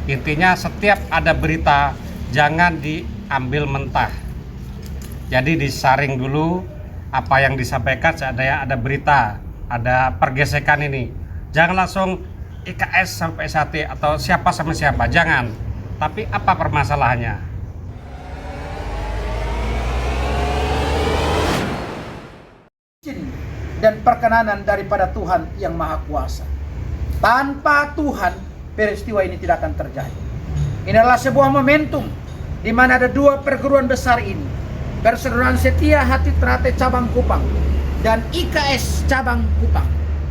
Intinya setiap ada berita jangan diambil mentah. Jadi disaring dulu apa yang disampaikan. Seandainya ada berita, ada pergesekan ini, jangan langsung IKS sampai SHT atau siapa sama siapa, jangan. Tapi apa permasalahannya? Dan perkenanan daripada Tuhan yang Maha Kuasa. Tanpa Tuhan, peristiwa ini tidak akan terjadi. Ini adalah sebuah momentum di mana ada dua perguruan besar ini, Persaudaraan Setia Hati Ternate cabang Kupang dan IKS cabang Kupang,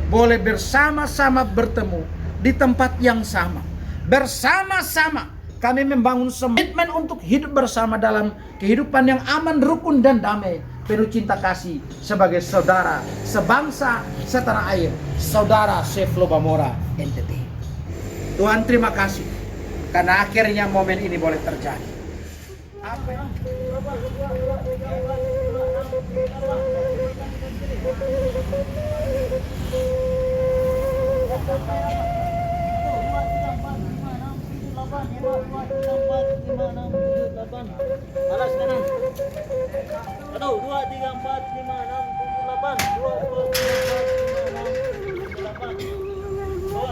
boleh bersama-sama bertemu di tempat yang sama. Bersama-sama kami membangun komitmen untuk hidup bersama dalam kehidupan yang aman, rukun, dan damai, penuh cinta kasih sebagai saudara sebangsa setanah air, saudara Chef Lobamora NTT. Tuhan terima kasih karena akhirnya momen ini boleh terjadi. Apa yang Alas kanan. 1, 2, 3, 4, 5, 6, 7, 8. 2, 2, 3, 4, 5, 6, 7, 8.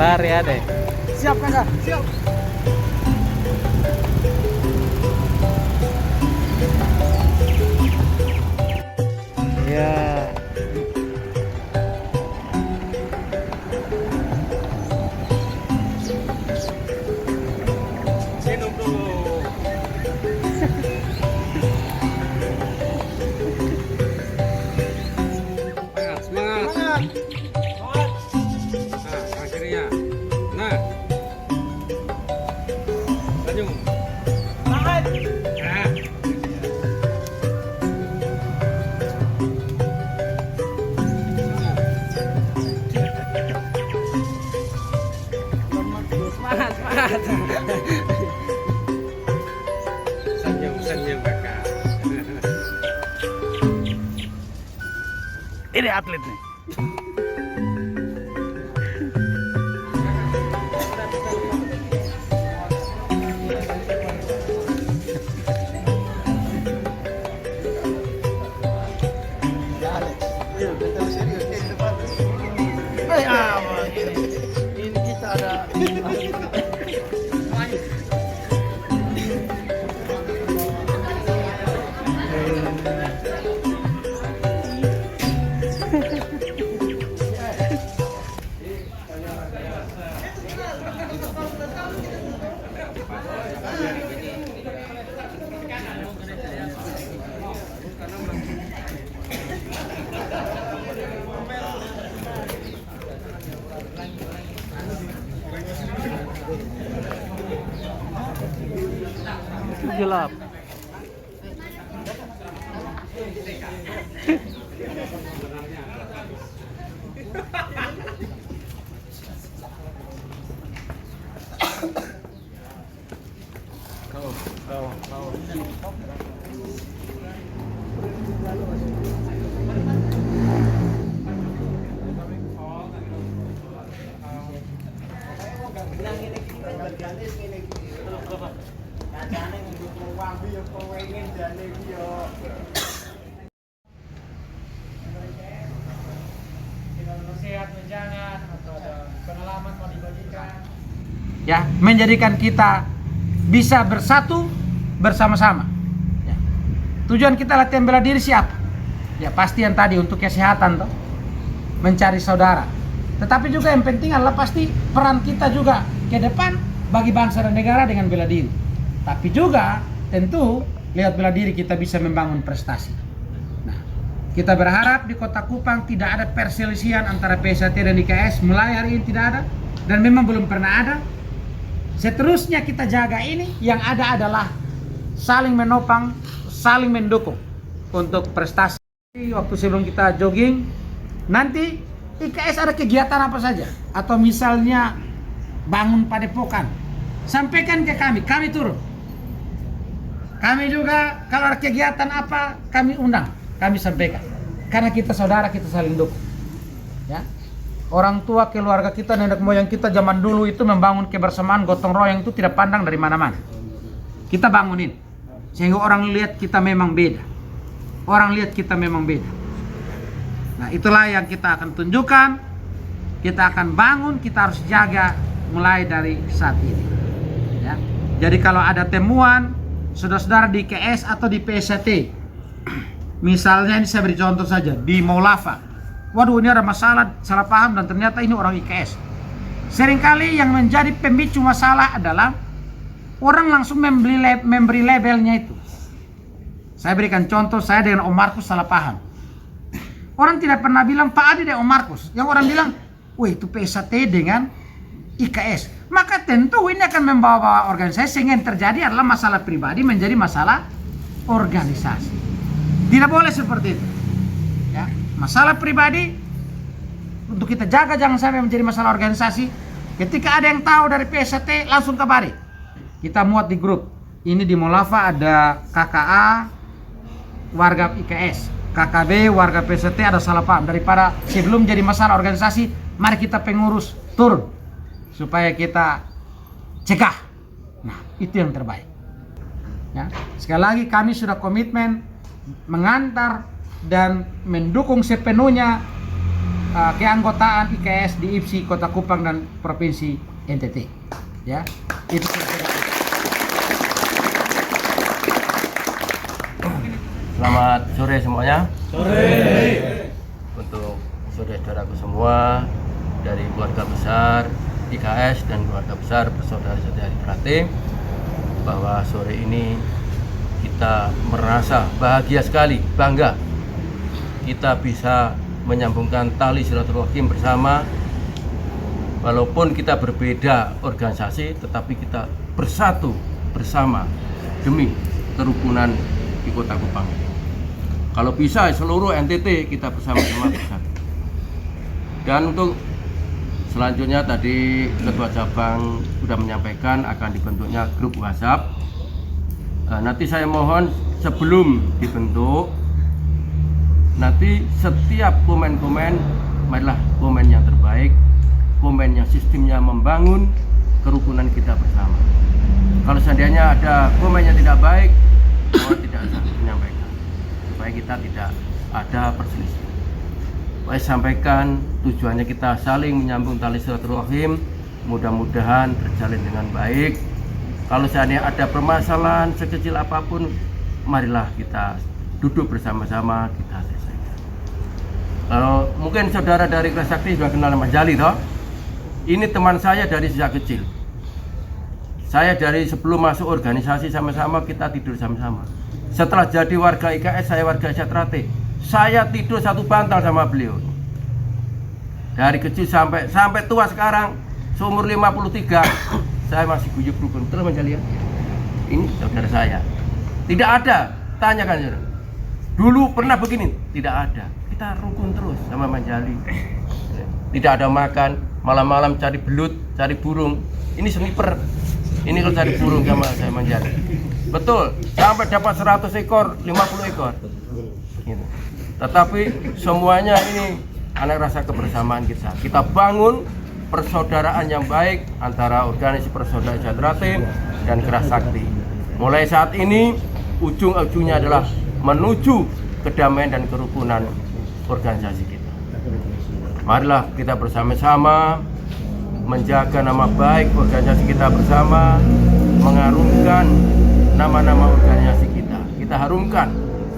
Lari ya deh. siap kan? Siap. Iya. Minum dulu. Semangat, semangat. Semangat. Nah, akhirnya. Nah, Semangat, semangat. Senyum kakak. Ini atlet nih. Ini kita ada. Gelap. Ya, menjadikan kita bisa bersatu bersama-sama. Ya. Tujuan kita latihan bela diri siapa? Ya pasti yang tadi untuk kesehatan toh, mencari saudara. Tetapi juga yang penting adalah pasti peran kita juga ke depan bagi bangsa dan negara dengan bela diri. Tapi juga tentu lewat bela diri kita bisa membangun prestasi. Nah, kita berharap di Kota Kupang tidak ada perselisihan antara PSAT dan IKS. Mulai hari ini tidak ada dan memang belum pernah ada. Seterusnya kita jaga ini, yang ada adalah saling menopang, saling mendukung untuk prestasi. Waktu sebelum kita jogging, nanti IKS ada kegiatan apa saja, atau misalnya bangun padepokan, sampaikan ke kami turun. Kami juga kalau ada kegiatan apa, kami undang, kami sampaikan. Karena kita saudara, kita saling dukung. Ya. Orang tua, keluarga kita, nenek moyang kita zaman dulu itu membangun kebersamaan, gotong royong itu tidak pandang dari mana-mana. Kita bangunin, sehingga orang lihat kita memang beda. Orang lihat kita memang beda. Nah, itulah yang kita akan tunjukkan. Kita akan bangun, kita harus jaga mulai dari saat ini. Ya. Jadi kalau ada temuan, saudara-saudara di KS atau di PSAT, misalnya ini saya beri contoh saja, di Maulafa. Waduh, ini ada masalah, salah paham, dan ternyata ini orang IKS. Seringkali yang menjadi pemicu masalah adalah orang langsung memberi labelnya itu. Saya berikan contoh, saya dengan Om Markus salah paham. Orang tidak pernah bilang Pak Adi dan Om Markus. Yang orang bilang, wah itu PSAT dengan IKS. Maka tentu ini akan membawa organisasi, sehingga yang terjadi adalah masalah pribadi menjadi masalah organisasi. Tidak boleh seperti itu. Ya, masalah pribadi untuk kita jaga jangan sampai menjadi masalah organisasi. Ketika ada yang tahu dari PSAT, langsung kabari. Kita muat di grup. Ini di Maulafa ada KKA warga IKS, KKB warga PSAT, ada salah paham. Daripada sebelum jadi masalah organisasi, mari kita pengurus turun supaya kita cegah. Nah, itu yang terbaik. Ya, sekali lagi kami sudah komitmen mengantar dan mendukung sepenuhnya keanggotaan IKS di IPSI Kota Kupang dan Provinsi NTT. Ya, itu. Selamat sore semuanya. Sore. Untuk saudara-saudaraku semua dari keluarga besar IKS dan keluarga besar bersaudara-saudari Frate, bahwa sore ini kita merasa bahagia sekali, bangga kita bisa menyambungkan tali silaturahim bersama. Walaupun kita berbeda organisasi, tetapi kita bersatu bersama demi kerukunan di Kota Kupang. Kalau bisa seluruh NTT kita bersama-sama bersatu. Dan untuk Selanjutnya tadi Ketua Cabang sudah menyampaikan akan dibentuknya grup WhatsApp. Nanti saya mohon sebelum dibentuk, nanti setiap komen-komen, marilah komen yang terbaik, komen yang sistemnya membangun kerukunan kita bersama. Kalau seandainya ada komen yang tidak baik, mohon tidak usah menyampaikan, supaya kita tidak ada perselisihan. Saya sampaikan tujuannya kita saling menyambung tali silaturahim, mudah-mudahan terjalin dengan baik. Kalau seandainya ada permasalahan sekecil apapun, marilah kita duduk bersama-sama kita selesaikan. Kalau mungkin saudara dari Kerasakti sudah kenal Mas Jali toh? Ini teman saya dari sejak kecil. Saya dari sebelum masuk organisasi sama-sama kita tidur sama-sama. Setelah jadi warga IKS, saya warga Sejatrate. Saya tidur satu bantal sama beliau. Dari kecil sampai tua sekarang, seumur 53, saya masih guyub rukun. Terus Mas Jali ya? Ini saudara saya. Tidak ada, tanyakan saudara. Dulu pernah begini? Tidak ada. Kita rukun terus sama Mas Jali. Tidak ada makan, malam-malam cari belut, cari burung. Ini sniper. Ini kalau cari burung sama saya Mas Jali. Betul, sampai dapat 100 ekor, 50 ekor. Gitu. Tetapi semuanya ini anak rasa kebersamaan kita. Kita bangun persaudaraan yang baik antara organisasi persaudaraan Sejatrate dan Kerasakti. Mulai saat ini ujung-ujungnya adalah menuju kedamaian dan kerukunan organisasi kita. Marilah kita bersama-sama menjaga nama baik organisasi kita bersama, mengharumkan nama-nama organisasi kita. Kita harumkan.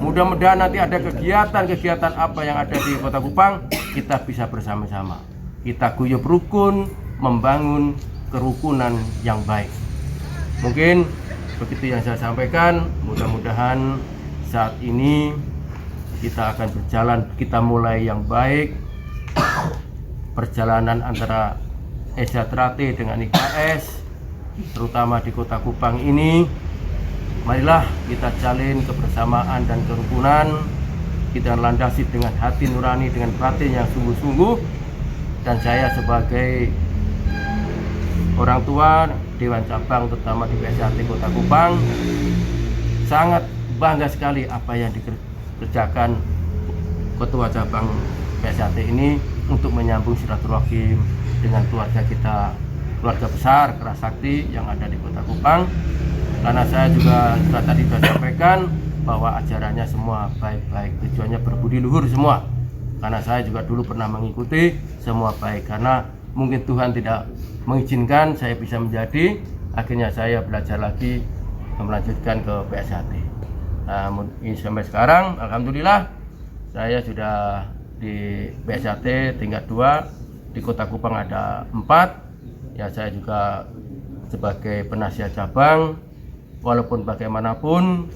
Mudah-mudahan nanti ada kegiatan-kegiatan apa yang ada di Kota Kupang, kita bisa bersama-sama. Kita guyub rukun, membangun kerukunan yang baik. Mungkin begitu yang saya sampaikan. Mudah-mudahan saat ini kita akan berjalan, kita mulai yang baik. Perjalanan antara Sejatrate dengan IKS, terutama di Kota Kupang ini, marilah kita jalin kebersamaan dan kerukunan. Kita landasi dengan hati nurani, dengan batin yang sungguh-sungguh. Dan saya sebagai orang tua Dewan Cabang, terutama di PSAT Kota Kupang, sangat bangga sekali apa yang dikerjakan Ketua Cabang PSAT ini untuk menyambung silaturahim dengan keluarga kita, keluarga besar Kerasakti yang ada di Kota Kupang. Karena saya juga tadi sudah sampaikan bahwa ajarannya semua baik-baik, tujuannya berbudi luhur semua. Karena saya juga dulu pernah mengikuti semua baik, karena mungkin Tuhan tidak mengizinkan saya bisa menjadi, akhirnya saya belajar lagi melanjutkan ke PSAT. Nah, sampai sekarang alhamdulillah saya sudah di PSAT tingkat 2. Di Kota Kupang ada 4. Ya, saya juga sebagai penasihat cabang. Walaupun bagaimanapun,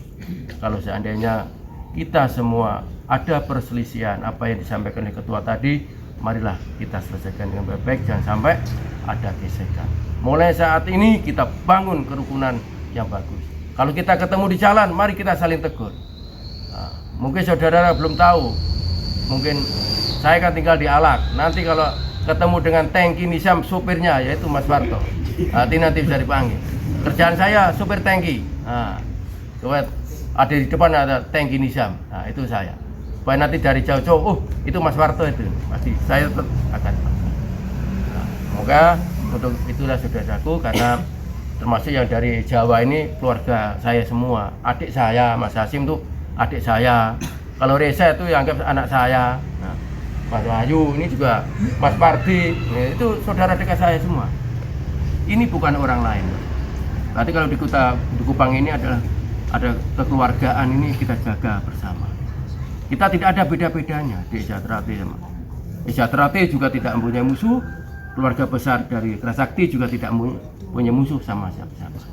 kalau seandainya kita semua ada perselisihan apa yang disampaikan oleh ketua tadi, marilah kita selesaikan dengan baik-baik, jangan sampai ada gesekan. Mulai saat ini kita bangun kerukunan yang bagus. Kalau kita ketemu di jalan, mari kita saling tegur. Nah, mungkin saudara belum tahu, mungkin saya kan tinggal di Alak. Nanti kalau ketemu dengan Tengki Nisam, supirnya yaitu Mas Warto, nanti bisa dipanggil. Kerjaan saya supir tangki. Nah, ada di depan ada Tengki Nisam. Nah, itu saya. Supaya nanti dari jauh-jauh, oh itu Mas Warto itu. Pasti saya tetap akan. Nah, semoga untuk itulah saudaraku, karena termasuk yang dari Jawa ini keluarga saya semua. Adik saya, Mas Hasim tuh adik saya. Kalau Reza itu yang anggap anak saya. Nah, Mas Wahyu ini juga, Mas Pardi, itu saudara dekat saya semua. Ini bukan orang lain. Berarti kalau di Kupang ini adalah ada kekeluargaan, ini kita jaga bersama. Kita tidak ada beda-bedanya di Sejatrate. Sejatrate juga tidak mempunyai musuh. Keluarga besar dari Kerasakti juga tidak punya musuh sama siapa-siapa.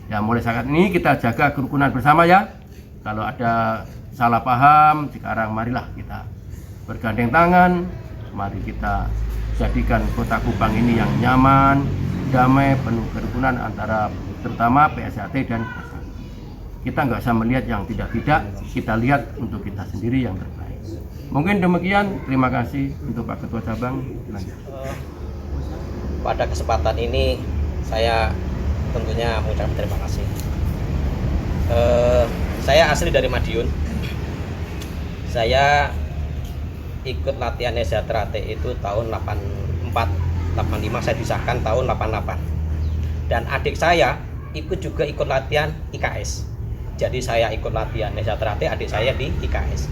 Ya, mulai saat ini kita jaga kerukunan bersama ya. Kalau ada salah paham, sekarang marilah kita bergandeng tangan, mari kita jadikan Kota Kupang ini yang nyaman, damai, penuh kerukunan antara terutama PSAT dan Kerasakti. Kita nggak usah melihat yang tidak-tidak, kita lihat untuk kita sendiri yang terbaik. Mungkin demikian, terima kasih untuk Pak Ketua Cabang. pada kesempatan ini saya tentunya mengucapkan terima kasih. Saya asli dari Madiun. Saya ikut latihan Neza Trate itu tahun 84, 85, saya disahkan tahun 88. Dan adik saya juga ikut latihan IKS. Jadi saya ikut latihan Neza Trate, adik saya di IKS.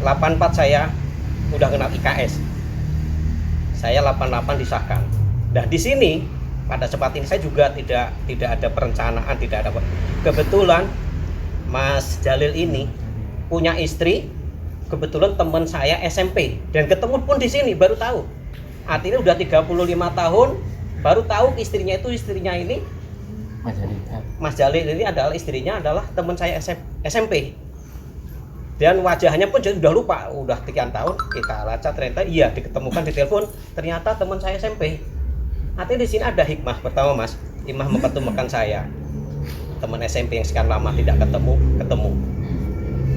84 saya udah kenal IKS. Saya 88 disahkan. Dan di sini pada saat ini saya juga tidak ada perencanaan, tidak ada. Kebetulan Mas Jalil ini punya istri, kebetulan teman saya SMP, dan ketemu pun di sini baru tahu. Artinya udah 35 tahun baru tahu istrinya ini Mas Jalil ini adalah istrinya adalah teman saya SMP. Dan wajahnya pun sudah lupa, udah sekian tahun kita lacak, ternyata iya diketemukan di telepon, ternyata teman saya SMP. Artinya di sini ada hikmah. Pertama Mas, hikmah mempertemukan saya, teman SMP yang sekian lama tidak ketemu.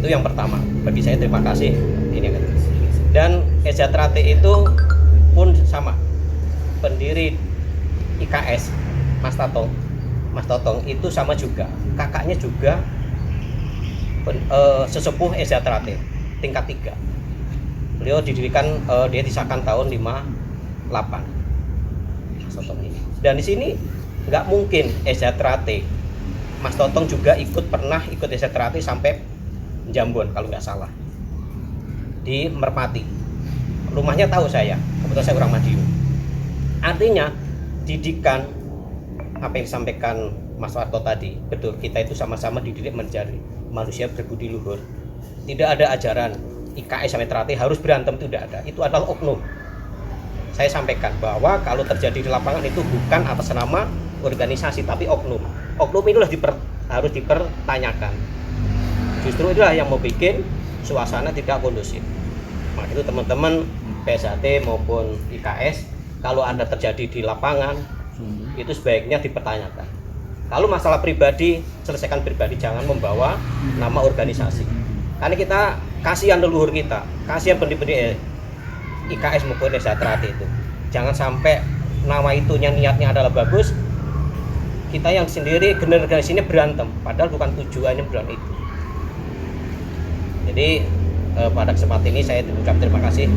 Itu yang pertama. Bagi saya terima kasih. Dan Neza Trate itu pun sama. Pendiri IKS Mas Totong itu sama juga. Kakaknya juga sesepuh Neza Trate tingkat 3. Beliau didirikan, dia disahkan tahun 58. Dan di sini nggak mungkin Neza Trate. Mas Totong juga pernah ikut Neza Trate sampai Jambon kalau nggak salah, di Merpati. Rumahnya tahu saya, kebetulan saya orang Madiun. Artinya didikan apa yang disampaikan Mas Warto tadi, betul, kita itu sama-sama dididik menjadi manusia berbudi luhur. Tidak ada ajaran IKS sampai Trate harus berantem, itu tidak ada. Itu adalah oknum. Saya sampaikan bahwa kalau terjadi di lapangan itu bukan atas nama organisasi tapi oknum. Oknum inilah harus dipertanyakan. Justru itulah yang membuat suasana tidak kondusif. Maka itu teman-teman PSAT maupun IKS, kalau Anda terjadi di lapangan itu sebaiknya dipertanyakan. Kalau masalah pribadi, selesaikan pribadi, jangan membawa nama organisasi. Karena kita kasihan leluhur kita, kasihan pendiri IKS maupun Neza Trate itu. Jangan sampai nama itu yang niatnya adalah bagus, kita yang sendiri generasi ini berantem, padahal bukan tujuannya berantem itu. Jadi pada kesempatan ini saya ucap terima kasih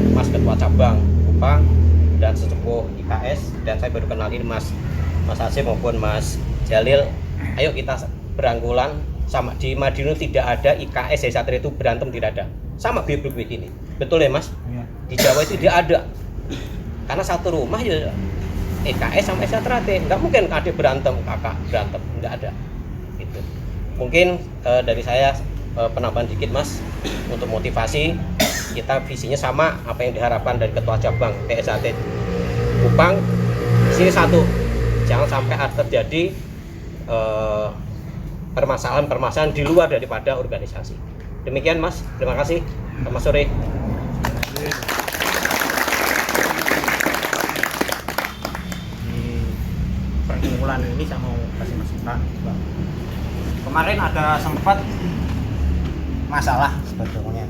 Mas Ketua Cabang Kupang dan sesepuh IKS, dan saya baru kenal ini Mas Hasim maupun Mas Jalil. Ayo kita berangkulan, sama di Madiun tidak ada IKS Neza Trate itu berantem, tidak ada. Sama biru ini. Betul ya Mas? Ya. Di Jawa itu tidak ada. Karena satu rumah ya IKS sama Neza Trate. Enggak mungkin adik berantem, kakak berantem, enggak ada. Gitu. Mungkin dari saya penambahan dikit Mas untuk motivasi. Kita visinya sama apa yang diharapkan dari Ketua Cabang PSAT Kupang. Di sini satu, jangan sampai terjadi permasalahan-permasalahan di luar daripada organisasi. Demikian Mas, terima kasih. Selamat sore. Di perkumpulan ini saya mau kasih masukan. Kemarin ada sempat masalah sebetulnya.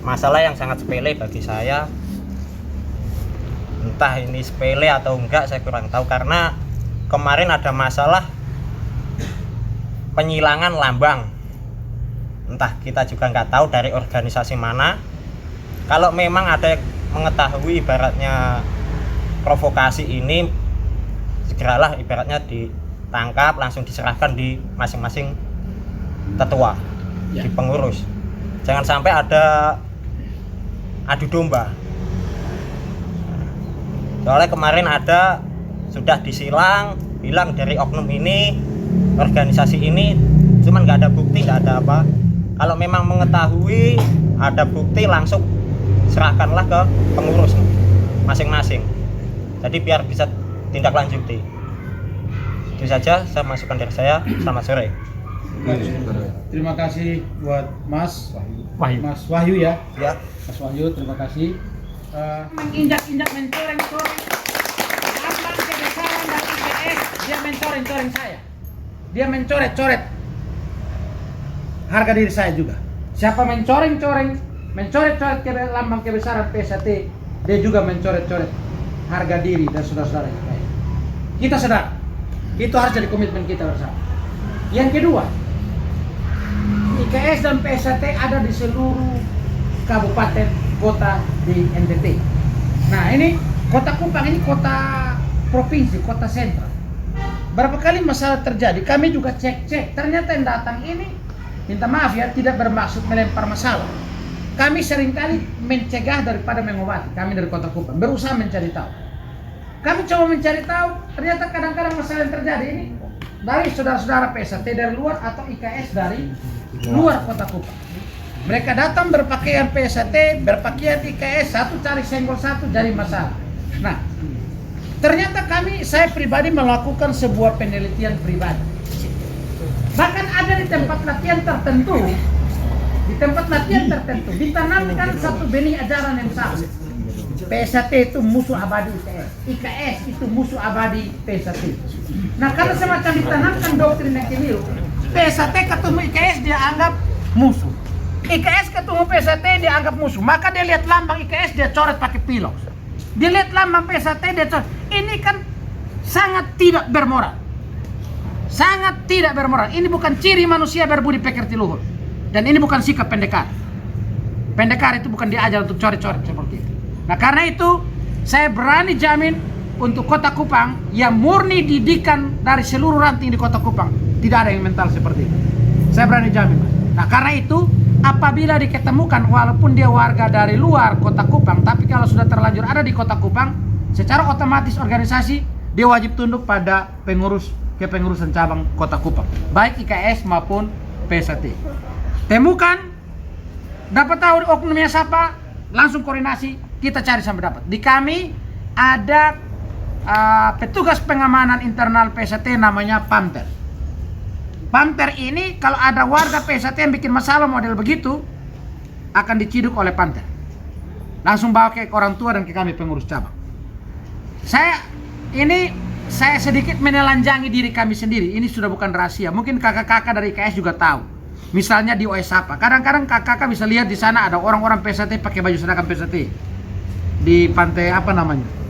Masalah yang sangat sepele bagi saya. Entah ini sepele atau enggak, saya kurang tahu, karena kemarin ada masalah penyilangan lambang. Entah, kita juga nggak tahu dari organisasi mana. Kalau memang ada yang mengetahui ibaratnya provokasi ini, segeralah ibaratnya ditangkap, langsung diserahkan di masing-masing tetua, di pengurus. Jangan sampai ada adu domba. Soalnya kemarin ada sudah disilang, bilang dari oknum ini, organisasi ini, cuman nggak ada bukti, nggak ada apa. Kalau memang mengetahui ada bukti, langsung serahkanlah ke pengurus masing-masing. Jadi biar bisa tindak lanjuti. Itu saja saya masukkan dari saya. Selamat sore. Terima kasih buat Mas Wahyu ya. Ya. Mas Wahyu, terima kasih. Menginjak-injak, mencoreng-coreng lambang kebesaran dari IKS. Dia mencoreng-coreng saya. Dia mencoret-coret harga diri saya juga. Siapa mencoreng-coreng, mencoret-coret lambang kebesaran PSAT dia juga mencoret-coret harga diri dan saudara-saudara IKS. Kita sadar, itu harus jadi komitmen kita bersama. Yang kedua, IKS dan PSAT ada di seluruh kabupaten kota di NTT. Nah ini Kota Kupang ini kota provinsi, kota sentral. Berapa kali masalah terjadi, kami juga cek-cek. Ternyata yang datang ini, minta maaf ya, tidak bermaksud melempar masalah. Kami seringkali mencegah daripada mengobati. Kami dari Kota Kupang berusaha mencari tahu. Kami coba mencari tahu, ternyata kadang-kadang masalah yang terjadi ini dari saudara-saudara PSAT dari luar atau IKS dari luar Kota Kupang. Mereka datang berpakaian PSAT, berpakaian IKS, satu cari senggol satu jadi masalah. Nah, ternyata saya pribadi melakukan sebuah penelitian pribadi. Bahkan ada di tempat latihan tertentu, ditanamkan satu benih ajaran yang sama. PSAT itu musuh abadi IKS, IKS itu musuh abadi PSAT. Nah, karena semacam ditanamkan doktrin yang keliru, PSAT ketemu IKS dia anggap musuh, IKS ketemu PSAT dia anggap musuh. Maka dia lihat lambang IKS dia coret pakai pilok. Dia lihat lambang PSAT dia coret. Ini kan sangat tidak bermoral. Sangat tidak bermoral. Ini bukan ciri manusia berbudi pekerti luhur. Dan ini bukan sikap pendekar. Pendekar itu bukan diajar untuk coret-coret seperti itu. Nah karena itu saya berani jamin untuk Kota Kupang yang murni didikan dari seluruh ranting di Kota Kupang tidak ada yang mental seperti itu. Saya berani jamin, Mas. Nah karena itu apabila diketemukan walaupun dia warga dari luar Kota Kupang, tapi kalau sudah terlanjur ada di Kota Kupang, secara otomatis organisasi dia wajib tunduk pada kepengurusan cabang Kota Kupang, baik IKS maupun PSAT. Temukan, dapat tahu oknumnya siapa, langsung koordinasi, kita cari sampai dapat. Di kami ada petugas pengamanan internal PSAT namanya Pamter. Pamter ini kalau ada warga PSAT yang bikin masalah model begitu akan diciduk oleh Pamter. Langsung bawa ke orang tua dan ke kami pengurus cabang. Saya sedikit menelanjangi diri kami sendiri. Ini sudah bukan rahasia. Mungkin kakak-kakak dari IKS juga tahu. Misalnya di OSAPA, kadang-kadang kakak-kakak bisa lihat di sana ada orang-orang PSAT pakai baju seragam PSAT di pantai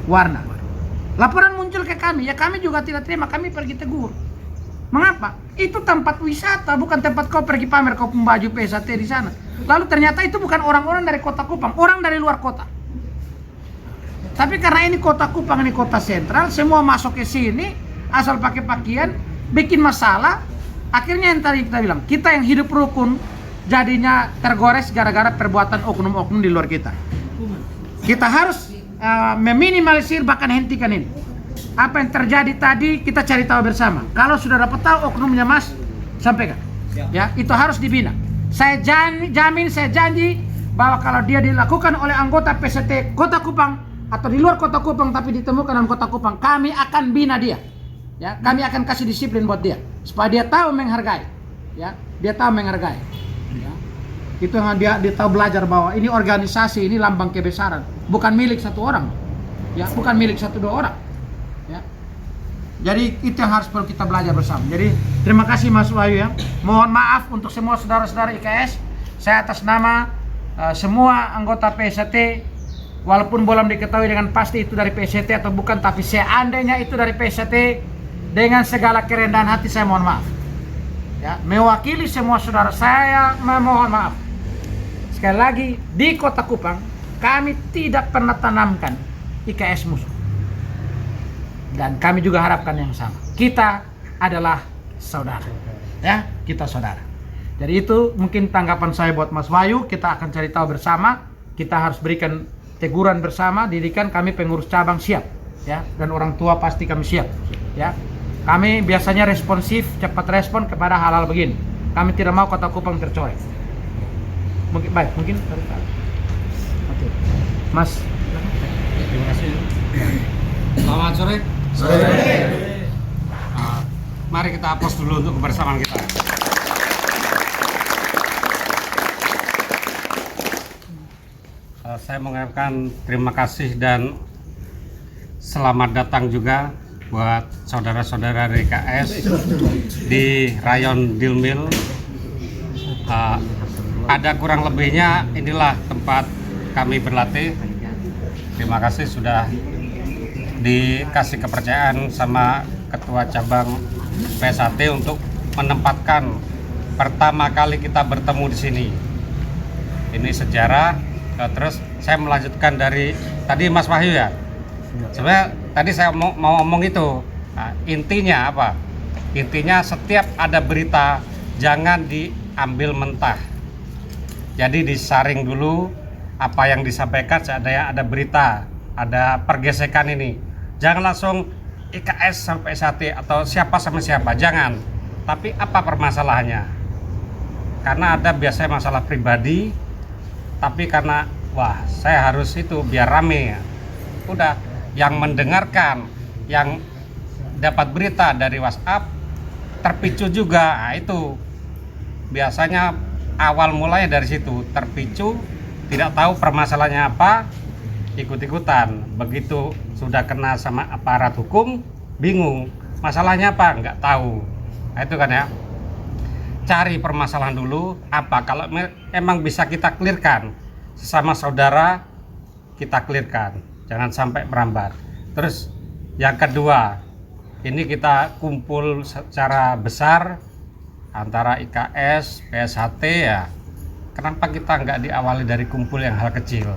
Warna. Laporan muncul ke kami, ya kami juga tidak terima, kami pergi tegur. Mengapa? Itu tempat wisata, bukan tempat kau pergi pamer kau punya baju PSAT di sana. Lalu ternyata itu bukan orang-orang dari Kota Kupang, orang dari luar kota. Tapi karena ini Kota Kupang, ini kota sentral, semua masuk ke sini asal pakai pakaian, bikin masalah. Akhirnya yang tadi kita bilang, kita yang hidup rukun jadinya tergores gara-gara perbuatan oknum-oknum di luar kita. Kita harus meminimalisir bahkan hentikan ini. Apa yang terjadi tadi kita cari tahu bersama. Kalau sudah dapat tahu oknumnya Mas, sampaikan. Ya, itu harus dibina. Saya jamin, saya janji bahwa kalau dia dilakukan oleh anggota PSAT Kota Kupang atau di luar Kota Kupang tapi ditemukan dalam Kota Kupang, kami akan bina dia. Ya, kami akan kasih disiplin buat dia supaya dia tahu menghargai. Ya, dia tahu menghargai. Ya. Itu yang dia tahu belajar bahwa ini organisasi, ini lambang kebesaran, bukan milik satu orang. Ya, bukan milik satu dua orang. Ya. Jadi itu yang harus perlu kita belajar bersama. Jadi terima kasih Mas Wahyu ya. Mohon maaf untuk semua saudara-saudara IKS. Saya atas nama semua anggota PSAT, walaupun belum diketahui dengan pasti itu dari PSAT atau bukan, tapi seandainya itu dari PSAT, dengan segala kerendahan hati saya mohon maaf. Ya, mewakili semua saudara saya memohon maaf. Sekali lagi, di Kota Kupang kami tidak pernah tanamkan IKS musuh. Dan kami juga harapkan yang sama. Kita adalah saudara. Ya, kita saudara. Jadi itu mungkin tanggapan saya buat Mas Wahyu. Kita akan cari tahu bersama. Kita harus berikan teguran bersama, didikan. Kami pengurus cabang siap, ya, dan orang tua pasti kami siap, ya. Kami biasanya responsif, cepat respon kepada hal-hal begini. Kami tidak mau Kota Kupang tercoreng. Mungkin baik, mungkin. Oke, Mas. Terima kasih. Selamat sore. Mari kita hapus dulu untuk kebersamaan kita. Saya mengucapkan terima kasih dan selamat datang juga buat saudara-saudara DKS di Rayon Dilmil. Ada kurang lebihnya inilah tempat kami berlatih. Terima kasih sudah dikasih kepercayaan sama Ketua Cabang PSAT untuk menempatkan pertama kali kita bertemu di sini. Ini sejarah. Terus saya melanjutkan dari tadi Mas Wahyu ya. Sebenarnya tadi saya mau ngomong itu. Nah, intinya apa? Intinya setiap ada berita jangan diambil mentah. Jadi disaring dulu apa yang disampaikan. Seandainya ada berita, ada pergesekan ini, jangan langsung IKS sampai PSAT atau siapa sama siapa, jangan. Tapi apa permasalahannya? Karena ada biasanya masalah pribadi, tapi karena wah saya harus itu biar rame ya. Udah, yang mendengarkan, yang dapat berita dari WhatsApp terpicu juga. Nah, itu biasanya awal mulanya dari situ, terpicu, tidak tahu permasalahannya apa, ikut-ikutan. Begitu sudah kena sama aparat hukum, bingung masalahnya apa, nggak tahu. Nah, itu kan ya, cari permasalahan dulu apa, kalau emang bisa kita clearkan sesama saudara, kita clearkan, jangan sampai merambat. Terus yang kedua, ini kita kumpul secara besar antara IKS, PSAT ya. Kenapa kita nggak diawali dari kumpul yang hal kecil?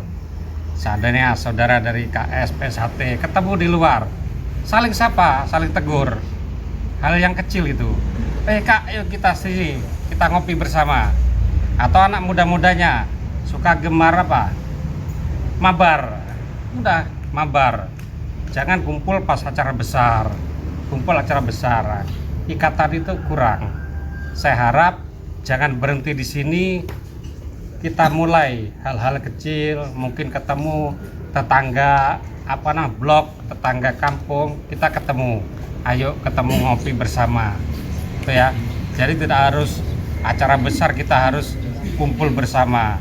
Seandainya saudara dari IKS, PSAT ketemu di luar, saling sapa, saling tegur, hal yang kecil itu. Kak, yuk kita sini, kita ngopi bersama. Atau anak muda-mudanya suka gemar apa? Mabar. Udah, mabar. Jangan kumpul pas acara besar. Kumpul acara besar, ikatan itu kurang. Saya harap jangan berhenti di sini. Kita mulai hal-hal kecil, mungkin ketemu tetangga blok, tetangga kampung, kita ketemu. Ayo ketemu ngopi bersama. Itu ya. Jadi tidak harus acara besar, kita harus kumpul bersama.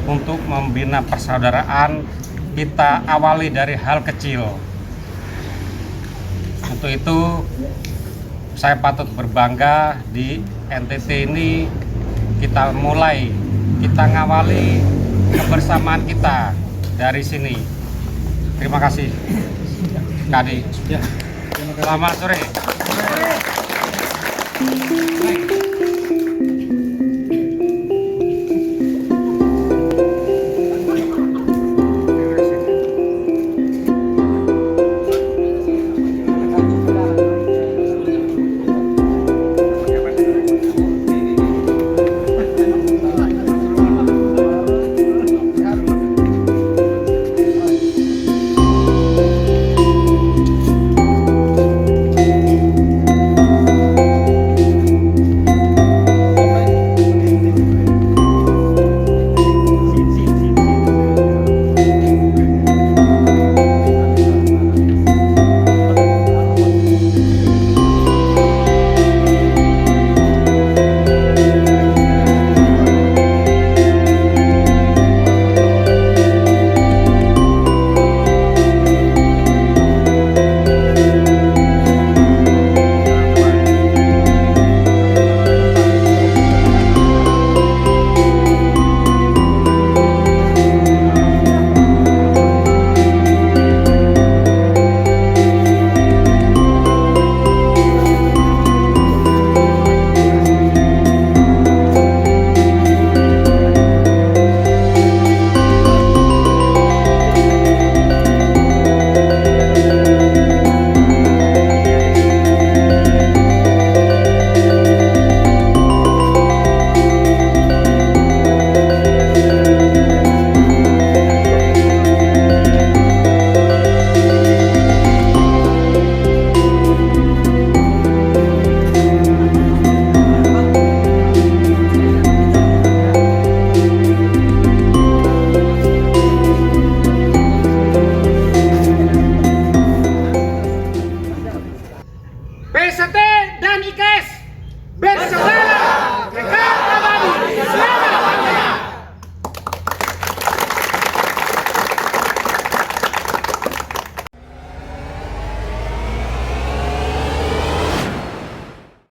Untuk membina persaudaraan, kita awali dari hal kecil. Untuk itu saya patut berbangga di NTT ini. Kita mulai, kita ngawali kebersamaan kita dari sini. Terima kasih Kadi. Selamat sore.